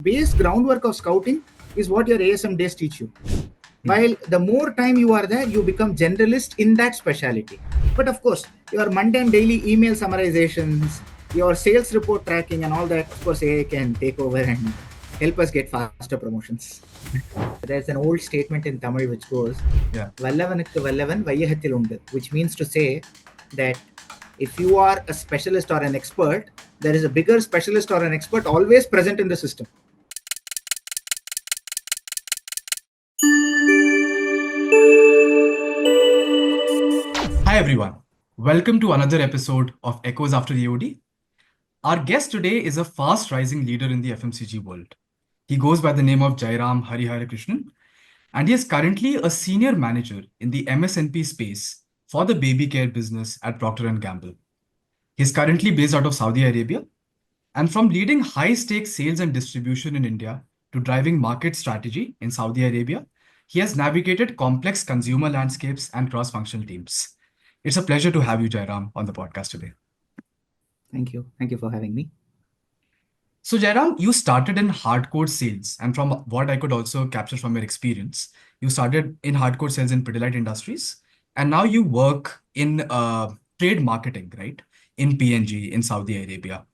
base groundwork of scouting is what your ASM days teach you. While the more time you are there, you become generalist in that specialty. But of course, your mundane daily email summarizations, your sales report tracking and all that, of course, AI can take over and help us get faster promotions. There's an old statement in Tamil which goes, Vallavanukku vallavan vayyahathil undu, which means to say that if you are a specialist or an expert, there is a bigger specialist or an expert always present in the system. Hi everyone, welcome to another episode of Echoes After EOD. Our guest today is a fast-rising leader in the FMCG world. He goes by the name of Jayaram Krishnan, and he is currently a senior manager in the MSNP space for the baby care business at Procter & Gamble. He's currently based out of Saudi Arabia, and from leading high-stakes sales and distribution in India to driving market strategy in Saudi Arabia, he has navigated complex consumer landscapes and cross-functional teams. It's a pleasure to have you, Jayaram, on the podcast today. Thank you. Thank you for having me. So, Jayaram, you started in hardcore sales, and from what I could also capture from your experience, you started in hardcore sales in Pidilite Industries, and now you work in trade marketing, right? In PNG, in Saudi Arabia.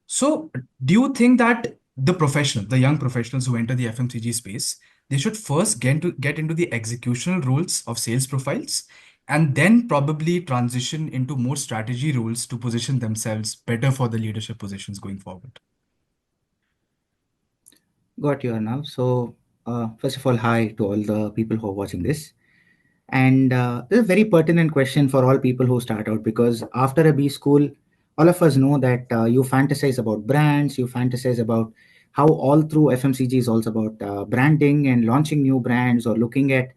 So, do you think that the young professionals who enter the FMCG space, they should first get into the executional roles of sales profiles and then probably transition into more strategy roles to position themselves better for the leadership positions going forward? Got you, Arnav. So, first of all, hi to all the people who are watching this. And this is a very pertinent question for all people who start out, because after a B school, all of us know that you fantasize about brands, you fantasize about how all through FMCG is also about branding and launching new brands, or looking at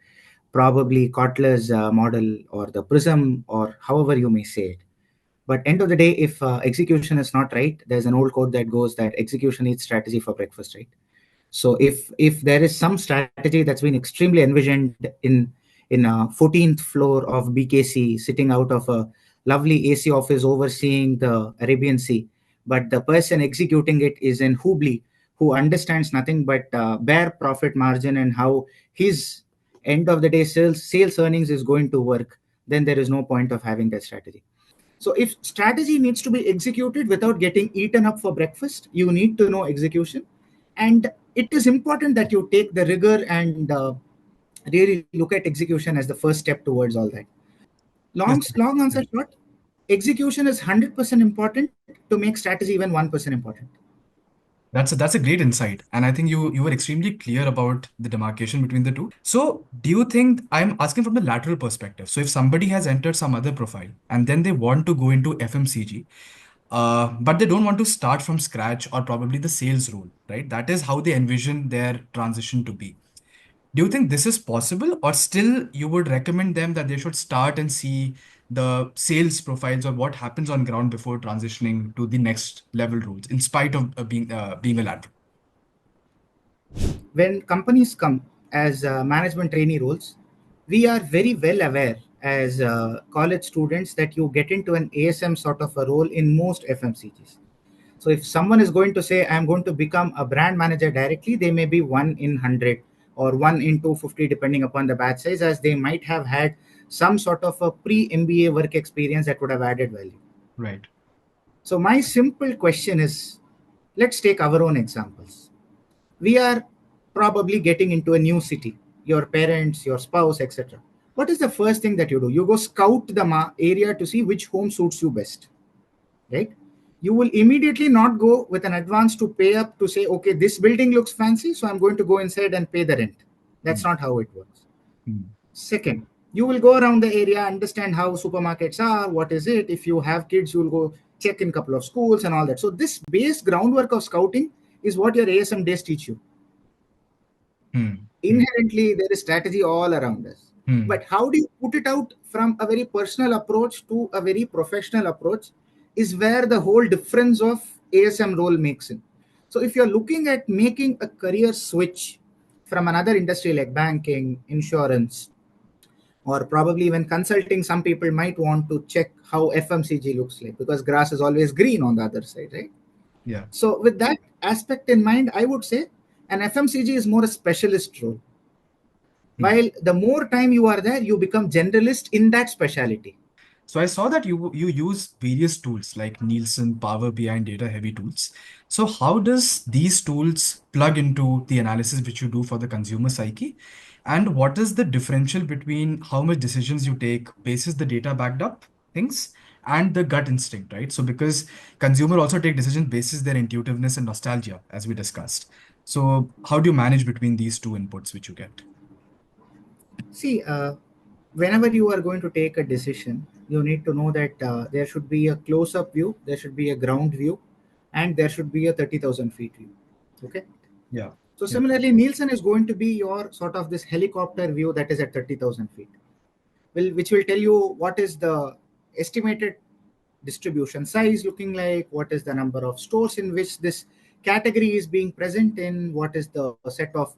probably Kotler's model or the Prism, or however you may say it. But end of the day, if execution is not right, there's an old quote that goes that execution eats strategy for breakfast, right? So if there is some strategy that's been extremely envisioned in a 14th floor of BKC, sitting out of a lovely AC office overseeing the Arabian Sea, but the person executing it is in Hubli, who understands nothing but bare profit margin and how his end of the day sales earnings is going to work, then there is no point of having that strategy. So if strategy needs to be executed without getting eaten up for breakfast, you need to know execution. And it is important that you take the rigor and really look at execution as the first step towards all that. Long answer short, execution is 100% important to make strategy even 1% important. That's a great insight, and I think you were extremely clear about the demarcation between the two. So, do you think I'm asking from the lateral perspective? So, if somebody has entered some other profile and then they want to go into FMCG, but they don't want to start from scratch or probably the sales role, right? That is how they envision their transition to be. Do you think this is possible, or still you would recommend them that they should start and see the sales profiles or what happens on ground before transitioning to the next level roles, in spite of being a lateral? When companies come as management trainee roles, we are very well aware as college students that you get into an ASM sort of a role in most FMCGs. So if someone is going to say, I'm going to become a brand manager directly, they may be 1 in 100 or 1 in 250, depending upon the batch size, as they might have had some sort of a pre-MBA work experience that would have added value. Right. So my simple question is, let's take our own examples. We are probably getting into a new city, your parents, your spouse, etc. What is the first thing that you do? You go scout the area to see which home suits you best, right? You will immediately not go with an advance to pay up to say, okay, this building looks fancy, so I'm going to go inside and pay the rent. That's not how it works. Second, you will go around the area, understand how supermarkets are, what is it. If you have kids, you will go check in a couple of schools and all that. So this base groundwork of scouting is what your ASM days teach you. Inherently, there is strategy all around us. But how do you put it out from a very personal approach to a very professional approach is where the whole difference of ASM role makes in. So if you're looking at making a career switch from another industry like banking, insurance, or probably even consulting, some people might want to check how FMCG looks like, because grass is always green on the other side, right? Yeah. So, with that aspect in mind, I would say an FMCG is more a specialist role. Hmm. While the more time you are there, you become generalist in that specialty. So I saw that you use various tools like Nielsen, Power BI, and data heavy tools. So how does these tools plug into the analysis which you do for the consumer psyche? And what is the differential between how much decisions you take basis the data backed up things and the gut instinct, right? So because consumer also take decisions basis their intuitiveness and nostalgia, as we discussed. So how do you manage between these two inputs which you get? See, whenever you are going to take a decision, you need to know that there should be a close up view, there should be a ground view, and there should be a 30,000 feet view. Okay. Yeah. So, Yeah. similarly, Nielsen is going to be your sort of this helicopter view that is at 30,000 feet, which will tell you what is the estimated distribution size looking like, what is the number of stores in which this category is being present in, what is the set of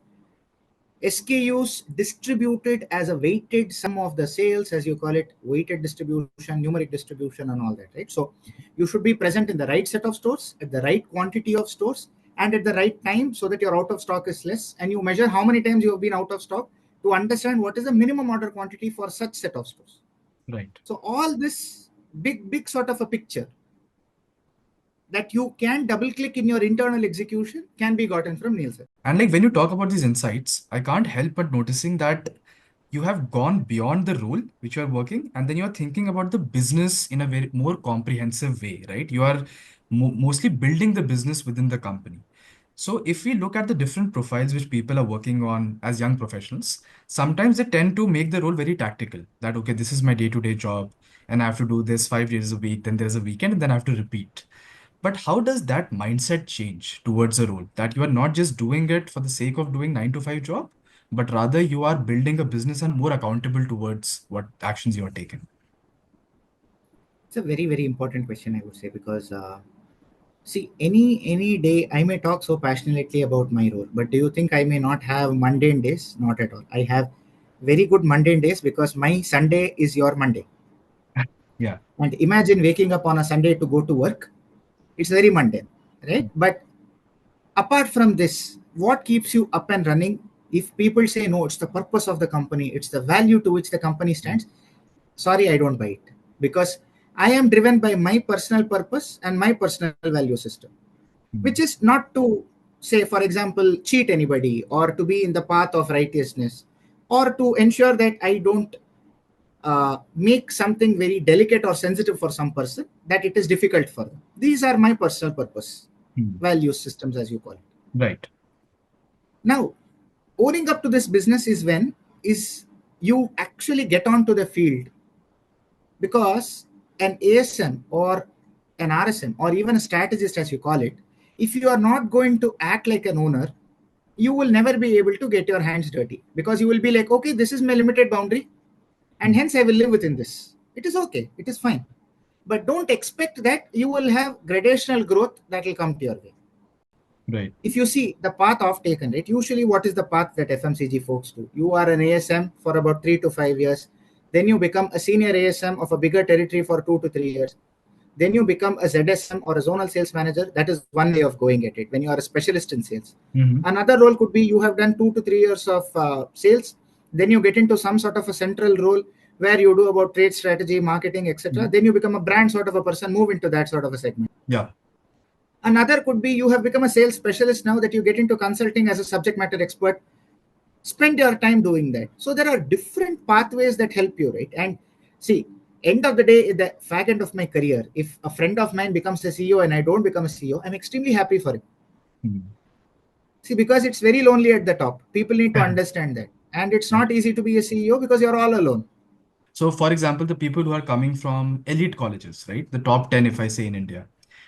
SKUs distributed as a weighted sum of the sales, as you call it, weighted distribution, numeric distribution, and all that, right? So you should be present in the right set of stores, at the right quantity of stores, and at the right time so that your out of stock is less. And you measure how many times you have been out of stock to understand what is the minimum order quantity for such set of stores. Right. So all this big sort of a picture that you can double click in your internal execution can be gotten from Nielsen. And like when you talk about these insights, I can't help but noticing that you have gone beyond the role which you are working, and then you are thinking about the business in a very more comprehensive way, right? You are mostly building the business within the company. So if we look at the different profiles which people are working on as young professionals, sometimes they tend to make the role very tactical. That okay, this is my day-to-day job, and I have to do this 5 days a week. Then there's a weekend, and then I have to repeat. But how does that mindset change towards a role that you are not just doing it for the sake of doing 9 to 5 job, but rather you are building a business and more accountable towards what actions you are taking? It's a very important question, I would say, because see, any day I may talk so passionately about my role, but do you think I may not have mundane days? Not at all. I have very good mundane days because my Sunday is your Monday. Yeah. And imagine waking up on a Sunday to go to work. It's very mundane, right? But apart from this, what keeps you up and running? If people say no, it's the purpose of the company, it's the value to which the company stands. Sorry, I don't buy it because I am driven by my personal purpose and my personal value system, which Mm. is not to say, for example, cheat anybody or to be in the path of righteousness or to ensure that I don't make something very delicate or sensitive for some person that it is difficult for them. These are my personal purpose, Mm. value systems, as you call it. Right. Now, owning up to this business is when is you actually get onto the field because an ASM or an RSM or even a strategist, as you call it, if you are not going to act like an owner, you will never be able to get your hands dirty because you will be like, okay, this is my limited boundary, and Mm. hence I will live within this. It is okay, it is fine. But don't expect that you will have gradational growth that will come to your way. Right. If you see the path of taken, right? Usually, what is the path that FMCG folks do? You are an ASM for about 3 to 5 years, then you become a senior ASM of a bigger territory for 2 to 3 years. Then you become a ZSM or a zonal sales manager. That is one way of going at it when you are a specialist in sales. Hmm. Another role could be you have done 2 to 3 years of sales, then you get into some sort of a central role where you do about trade strategy, marketing, etc. Then you become a brand sort of a person, move into that sort of a segment. Yeah. Another could be you have become a sales specialist now that you get into consulting as a subject matter expert. Spend your time doing that. So there are different pathways that help you, right? And see, end of the day, at the fag end of my career, if a friend of mine becomes a CEO and I don't become a CEO, I'm extremely happy for him. Mm. See, because it's very lonely at the top. People need to understand that. And it's Right. not easy to be a CEO because you're all alone. So, for example, the people who are coming from elite colleges, right? The top 10, if I say in India.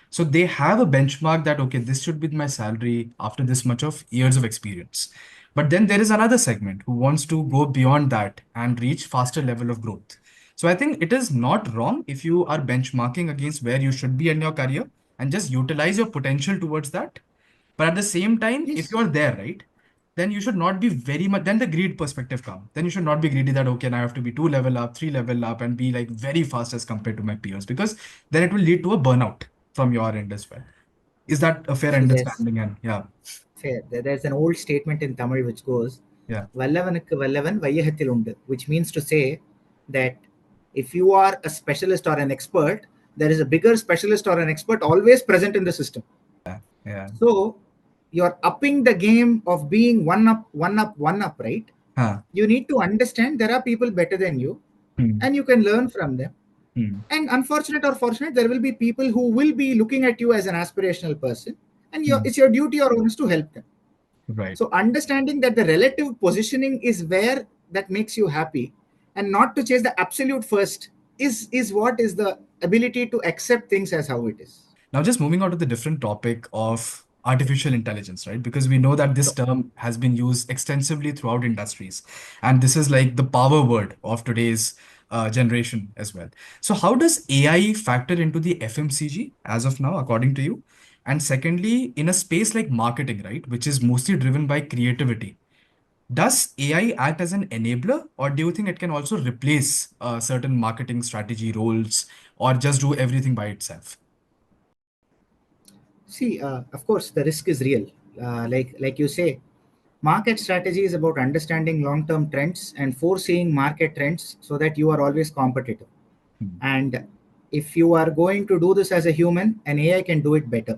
So they have a benchmark that, okay, this should be my salary after this much of years of experience. But then there is another segment who wants to go beyond that and reach faster level of growth. So I think it is not wrong if you are benchmarking against where you should be in your career and just utilize your potential towards that. But at the same time, if Yes. you're there, right, then you should not be very much, then the greed perspective come. Then you should not be greedy that, okay, now I have to be 2 level up, 3 level up, and be like very fast as compared to my peers, because then it will lead to a burnout from your end as well. Is that a fair See, understanding? And yeah, fair. There's an old statement in Tamil which goes, yeah, "Vallavanukku vallavan vayyahithil undu," which means to say that if you are a specialist or an expert, there is a bigger specialist or an expert always present in the system. yeah, yeah. So you're upping the game of being one up, one up, one up, right? Huh. You need to understand there are people better than you Hmm. and you can learn from them. Hmm. And unfortunate or fortunate, there will be people who will be looking at you as an aspirational person, and Hmm. it's your duty or onus to help them. Right. So understanding that the relative positioning is where that makes you happy, and not to chase the absolute first is what is the ability to accept things as how it is. Now, just moving on to the different topic of artificial intelligence, right? Because we know that this Sure. term has been used extensively throughout industries. And this is like the power word of today's generation as well. So, how does AI factor into the FMCG as of now, according to you? And secondly, in a space like marketing, right, which is mostly driven by creativity, does AI act as an enabler, or do you think it can also replace certain marketing strategy roles or just do everything by itself? See, of course, the risk is real. Like you say, market strategy is about understanding long-term trends and foreseeing market trends so that you are always competitive. Hmm. And if you are going to do this as a human, an AI can do it better.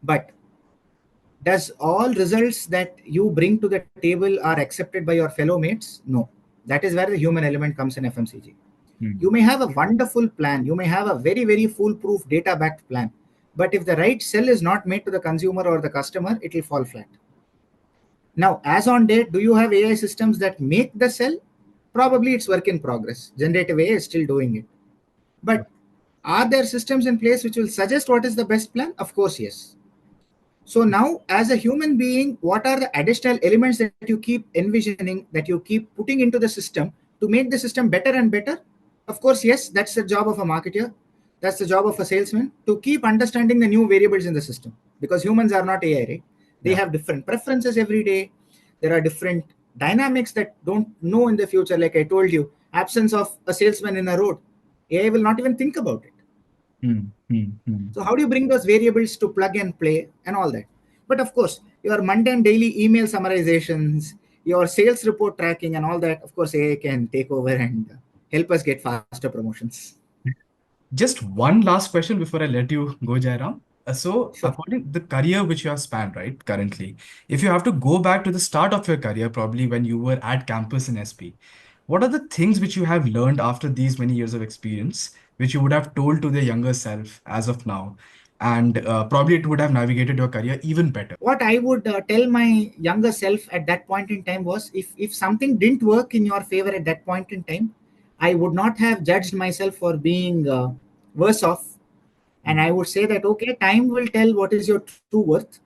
But does all results that you bring to the table are accepted by your fellow mates? No. That is where the human element comes in FMCG. Hmm. You may have a wonderful plan, you may have a very, very foolproof data backed plan. But if the right sell is not made to the consumer or the customer, it will fall flat. Now, as on date, do you have AI systems that make the sell? Probably it's work in progress. Generative AI is still doing it. But are there systems in place which will suggest what is the best plan? Of course, yes. So now, as a human being, what are the additional elements that you keep envisioning, that you keep putting into the system to make the system better and better? Of course, yes, that's the job of a marketer. That's the job of a salesman to keep understanding the new variables in the system because humans are not AI, right? They Yeah. have different preferences every day. There are different dynamics that don't know in the future. Like I told you, absence of a salesman in a road, AI will not even think about it. Hmm. Hmm. Hmm. So how do you bring those variables to plug and play and all that? But of course, your mundane daily email summarizations, your sales report tracking and all that, of course, AI can take over and help us get faster promotions. Just one last question before I let you go, Jairam. So, Sure. according the career which you have spanned, right, currently, if you have to go back to the start of your career, probably when you were at campus in SP, what are the things which you have learned after these many years of experience, which you would have told to the younger self as of now, and probably it would have navigated your career even better? What I would tell my younger self at that point in time was if something didn't work in your favor at that point in time, I would not have judged myself for being worse off. And Hmm. I would say that, okay, time will tell what is your true worth.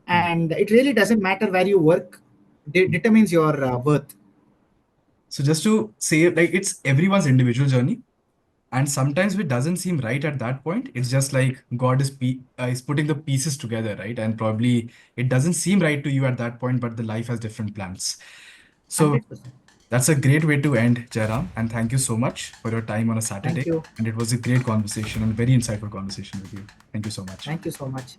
Hmm. And it really doesn't matter where you work, determines your worth. So, just to say, like, it's everyone's individual journey. And sometimes it doesn't seem right at that point. It's just like God is putting the pieces together, right? And probably it doesn't seem right to you at that point, but the life has different plans. So 100%. that's a great way to end, Jairam. And thank you so much for your time on a Thank Saturday. you. And it was a great conversation and very insightful conversation with you. Thank you so much. Thank you so much.